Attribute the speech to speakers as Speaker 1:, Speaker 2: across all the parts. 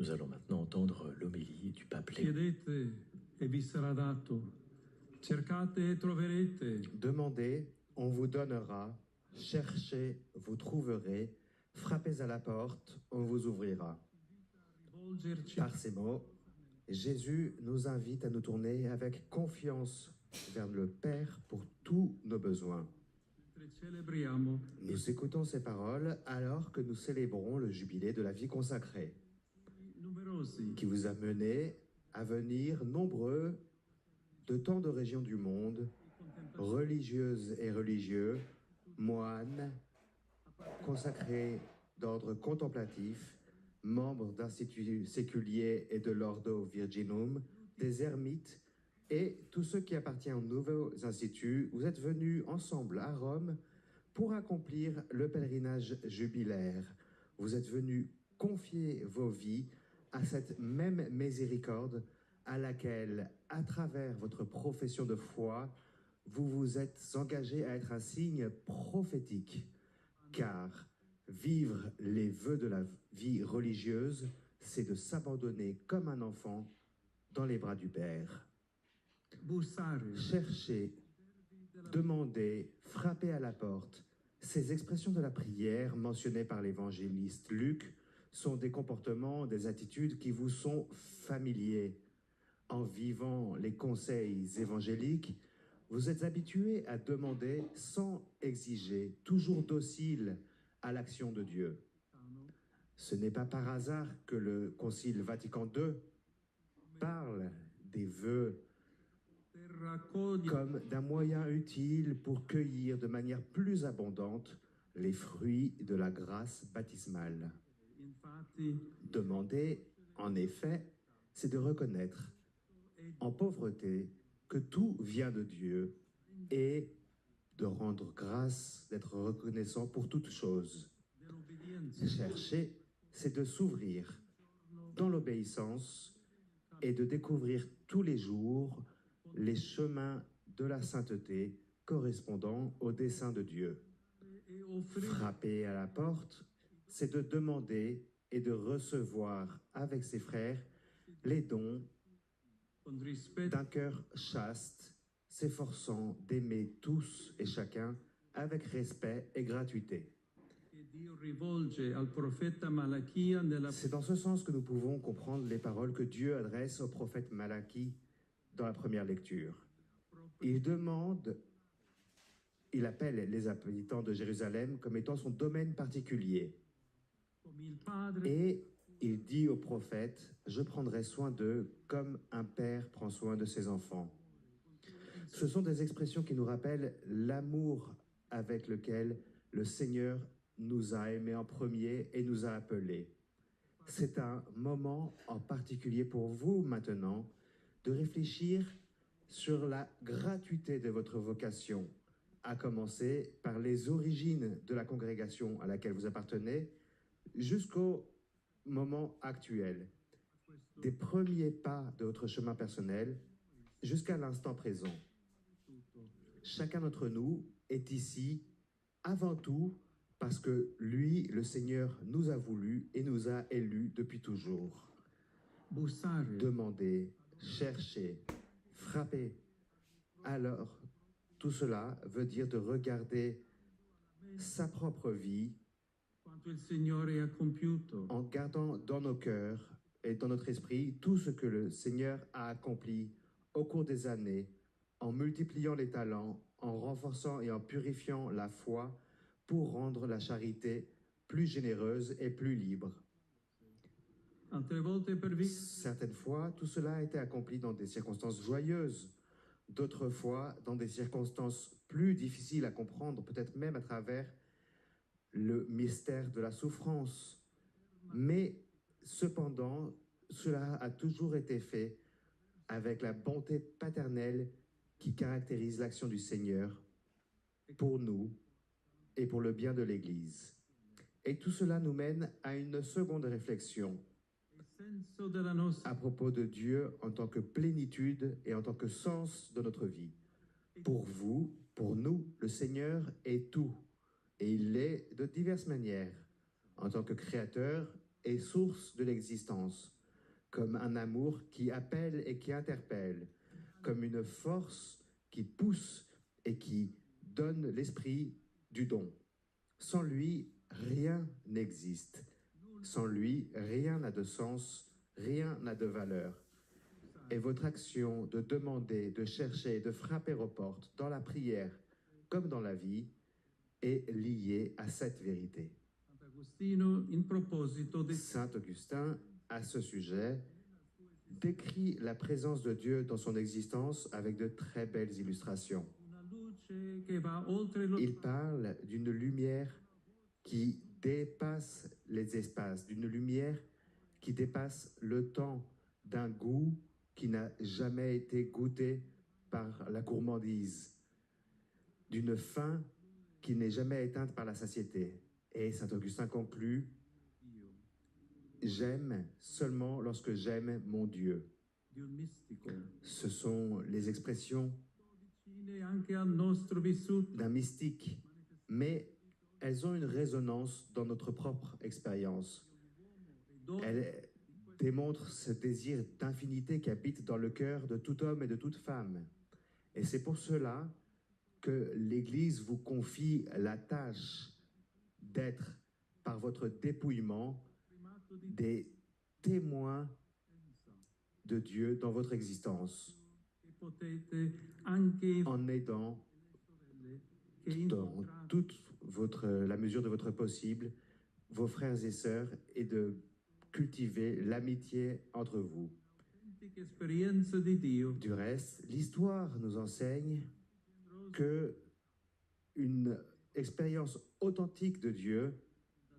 Speaker 1: Nous allons maintenant entendre l'homélie du pape Léon.
Speaker 2: Chiedete e vi sarà dato. Cercate e troverete.
Speaker 3: Demandez, on vous donnera. Cherchez, vous trouverez. Frappez à la porte, on vous ouvrira.
Speaker 2: Rivolgerci
Speaker 3: Par ces mots, Jésus nous invite à nous tourner avec confiance vers le Père pour tous nos besoins.
Speaker 2: mentre celebriamo
Speaker 3: Nous écoutons ces paroles alors que nous célébrons le jubilé de la vie consacrée,
Speaker 2: i numerosi
Speaker 3: qui vous a mené à venir nombreux de tant de régions du monde, religieuses et religieux, moines, consacrés d'ordre contemplatif, membres d'instituts séculiers et de l'Ordo Virginum, des ermites et tous ceux qui appartiennent aux nouveaux instituts. Vous êtes venus ensemble à Rome pour accomplir le pèlerinage jubilaire. Vous êtes venus confier vos vies à cette même miséricorde à laquelle, à travers votre profession de foi, vous vous êtes engagé à être un signe prophétique. Car vivre les vœux de la vie religieuse, c'est de s'abandonner comme un enfant dans les bras du Père.
Speaker 2: bussare.
Speaker 3: Cherchez, demandez, frappez à la porte. Ces expressions de la prière mentionnées par l'évangéliste Luc sont des comportements, des attitudes qui vous sont familiers. En vivant les conseils évangéliques, vous êtes habitués à demander sans exiger, toujours docile à l'action de Dieu. Ce n'est pas par hasard que le Concile Vatican II parle des vœux
Speaker 2: Per raccogliere
Speaker 3: comme d'un moyen utile pour cueillir de manière plus abondante les fruits de la grâce baptismale.
Speaker 2: infatti
Speaker 3: Demander, en effet, c'est de reconnaître en pauvreté que tout vient de Dieu et de rendre grâce, d'être reconnaissant pour toutes choses.
Speaker 2: dell'obbedienza
Speaker 3: Chercher, c'est de s'ouvrir dans l'obéissance et de découvrir tous les jours les chemins de la sainteté correspondant au dessein de Dieu.
Speaker 2: e offrire
Speaker 3: Frapper à la porte, c'est de demander et de recevoir avec ses frères les dons
Speaker 2: con rispetto
Speaker 3: d'un cœur chaste, s'efforçant d'aimer tous et chacun avec respect et gratuité.
Speaker 2: che Dio rivolge al profeta Malachia nella
Speaker 3: C'est dans ce sens que nous pouvons comprendre les paroles que Dieu adresse au prophète Malachie dans la première lecture. Il appelle les habitants de Jérusalem comme étant son domaine particulier.
Speaker 2: come il Padre
Speaker 3: Et il dit au prophète, je prendrai soin d'eux comme un père prend soin de ses enfants. Ce sont des expressions qui nous rappellent l'amour avec lequel le Seigneur nous a aimés en premier et nous a appelés. C'est un moment en particulier pour vous maintenant de réfléchir sur la gratuité de votre vocation, à commencer par les origines de la congrégation à laquelle vous appartenez jusqu'au moment actuel, des premiers pas de votre chemin personnel jusqu'à l'instant présent. Chacun d'entre nous est ici avant tout parce que lui, le Seigneur, nous a voulu et nous a élus depuis toujours.
Speaker 2: bussare
Speaker 3: Demandez, cherchez, frappez. Alors, tout cela veut dire de regarder sa propre vie
Speaker 2: quanto il Signore ha compiuto
Speaker 3: en gardant dans nos cœurs et dans notre esprit tout ce que le Seigneur a accompli au cours des années, en multipliant les talents, en renforçant et en purifiant la foi pour rendre la charité plus généreuse et plus libre.
Speaker 2: altre volte per via
Speaker 3: Certaines fois, tout cela a été accompli dans des circonstances joyeuses, d'autres fois dans des circonstances plus difficiles à comprendre, peut-être même à travers le mystère de la souffrance. Mais cependant, cela a toujours été fait avec la bonté paternelle qui caractérise l'action du Seigneur pour nous et pour le bien de l'Église. Et tout cela nous mène à une seconde réflexion
Speaker 2: il senso della nostra
Speaker 3: à propos de Dieu en tant que plénitude et en tant que sens de notre vie. Pour vous, pour nous, le Seigneur est tout. Et il l'est de diverses manières. En tant que créateur, et source de l'existence, comme un amour qui appelle et qui interpelle, comme une force qui pousse et qui donne l'esprit du don. Sans lui, rien n'existe. Sans lui, rien n'a de sens, rien n'a de valeur. Et votre action de demander, de chercher, de frapper aux portes, dans la prière comme dans la vie, est liée à cette vérité.
Speaker 2: Sant'Agostino, in proposito di
Speaker 3: Saint Augustin, à ce sujet, décrit la présence de Dieu dans son existence avec de très belles illustrations.
Speaker 2: una luce che va oltre lo
Speaker 3: Il parle d'une lumière qui dépasse les espaces, d'une lumière qui dépasse le temps, d'un goût qui n'a jamais été goûté par la gourmandise, d'une faim qui n'est jamais éteinte par la satiété. Et saint Augustin conclut: j'aime seulement lorsque j'aime mon Dieu.
Speaker 2: di un mistico,
Speaker 3: Ce sont les expressions
Speaker 2: vicine anche al nostro vissuto,
Speaker 3: d'un mystique, mais elles ont une résonance dans notre propre expérience. Elles démontrent ce désir d'infinité qui habite dans le cœur de tout homme et de toute femme. Et c'est pour cela que l'Église vous confie la tâche d'être, par votre dépouillement, des témoins de Dieu dans votre existence,
Speaker 2: che potete anche
Speaker 3: en aidant
Speaker 2: che
Speaker 3: dans toute la mesure de votre possible vos frères et sœurs et de cultiver l'amitié entre vous.
Speaker 2: autentiche esperienze di Dio,
Speaker 3: Du reste, l'histoire nous enseigne que une expérience authentique de Dieu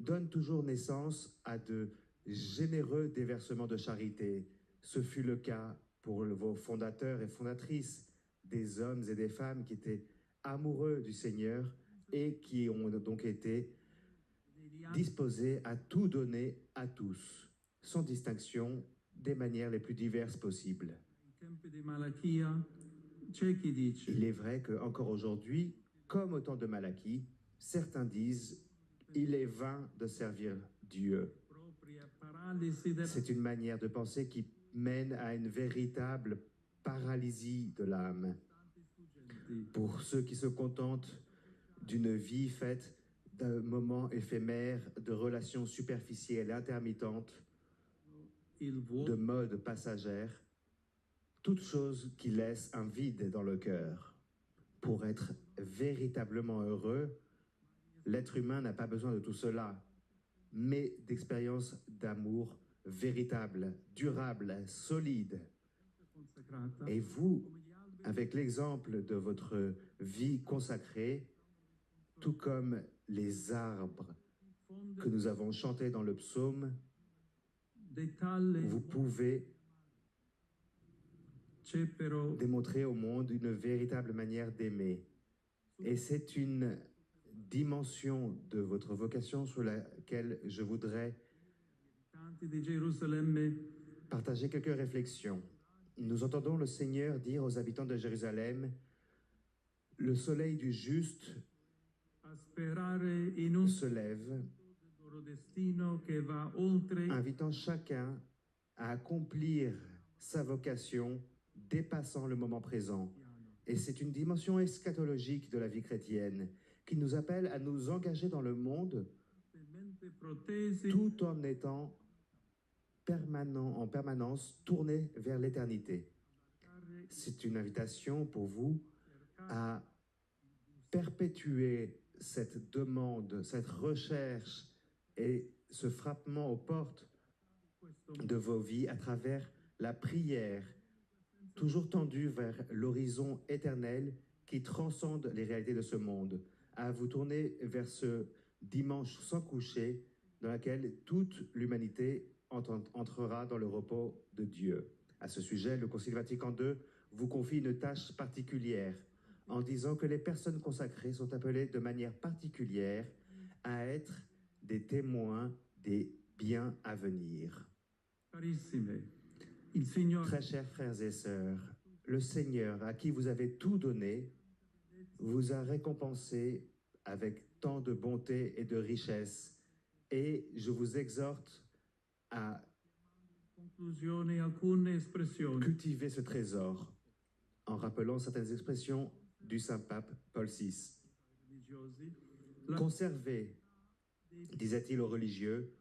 Speaker 3: donne toujours naissance à de généreux déversements de charité. Ce fut le cas pour vos fondateurs et fondatrices, des hommes et des femmes qui étaient amoureux du Seigneur et qui ont donc été disposés à tout donner à tous, sans distinction, des manières les plus diverses possibles.
Speaker 2: in tempi di Malachia, c'è chi dice
Speaker 3: Il est vrai qu'encore aujourd'hui, comme au temps de Malachie, certains disent « il est vain de servir Dieu ».
Speaker 2: propria paralisi della
Speaker 3: C'est une manière de penser qui mène à une véritable paralysie de l'âme.
Speaker 2: sfuggenti.
Speaker 3: Pour ceux qui se contentent d'une vie faite d'un moment éphémère, de relations superficielles et intermittentes,
Speaker 2: Il
Speaker 3: de
Speaker 2: vuoto
Speaker 3: modes passagères, toute chose qui laisse un vide dans le cœur. Pour être véritablement heureux, l'être humain n'a pas besoin de tout cela, mais d'expériences d'amour véritables, durables, solides.
Speaker 2: consacrata,
Speaker 3: Et vous,
Speaker 2: come gli alberi
Speaker 3: avec l'exemple de votre vie consacrée, tout comme les arbres
Speaker 2: fonde
Speaker 3: que nous avons chantés dans le psaume,
Speaker 2: dei talle
Speaker 3: vous pouvez
Speaker 2: c'è però
Speaker 3: démontrer au monde une véritable manière d'aimer. Et c'est une dimension de votre vocation sur laquelle je voudrais
Speaker 2: tanti di Gerusalemme
Speaker 3: partager quelques réflexions. Nous entendons le Seigneur dire aux habitants de Jérusalem: le soleil du juste
Speaker 2: a sperare in un
Speaker 3: se lève,
Speaker 2: loro destino che va oltre
Speaker 3: invitant chacun à accomplir sa vocation dépassant le moment présent. Et c'est une dimension eschatologique de la vie chrétienne qui nous appelle à nous engager dans le monde
Speaker 2: mente protesi
Speaker 3: tout en étant en permanence tourné vers l'éternité. C'est une invitation pour vous à perpétuer cette demande, cette recherche et ce frappement aux portes de vos vies à travers la prière, toujours tendue vers l'horizon éternel qui transcende les réalités de ce monde, à vous tourner vers ce dimanche sans coucher dans lequel toute l'humanité entrera dans le repos de Dieu. À ce sujet, le Concile Vatican II vous confie une tâche particulière en disant que les personnes consacrées sont appelées de manière particulière à être des témoins des biens à venir.
Speaker 2: carissime. Il Signore
Speaker 3: Très chers frères et sœurs, le Seigneur, à qui vous avez tout donné, vous a récompensé avec tant de bonté et de richesse. Et je vous exhorte à
Speaker 2: conclusione alcune espressioni
Speaker 3: cultiver ce trésor en rappelant certaines expressions du Saint-Pape Paul VI.
Speaker 2: religiosi.
Speaker 3: Conservez, disait-il aux religieux,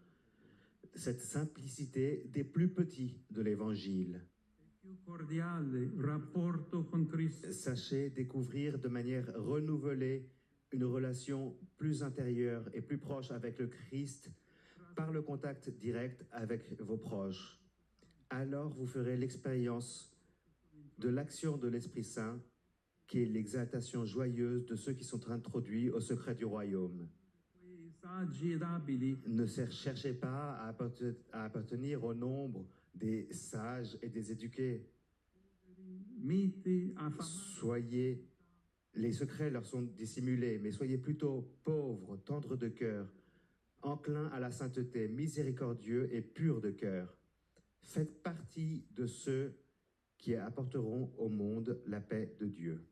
Speaker 3: cette simplicité des plus petits de l'Évangile.
Speaker 2: Più cordiale rapporto con Cristo.
Speaker 3: Sachez découvrir de manière renouvelée une relation plus intérieure et plus proche avec le Christ par le contact direct avec vos proches. Alors vous ferez l'expérience de l'action de l'Esprit Saint, qui est l'exaltation joyeuse de ceux qui sont introduits au secret du royaume.
Speaker 2: Quei saggi ed abili
Speaker 3: Ne cherchez pas à appartenir au nombre des sages et des éduqués.
Speaker 2: miti affamati
Speaker 3: Soyez, les secrets leur sont dissimulés, mais soyez plutôt pauvres, tendres de cœur, enclins à la sainteté, miséricordieux et purs de cœur. Faites partie de ceux qui apporteront au monde la paix de Dieu.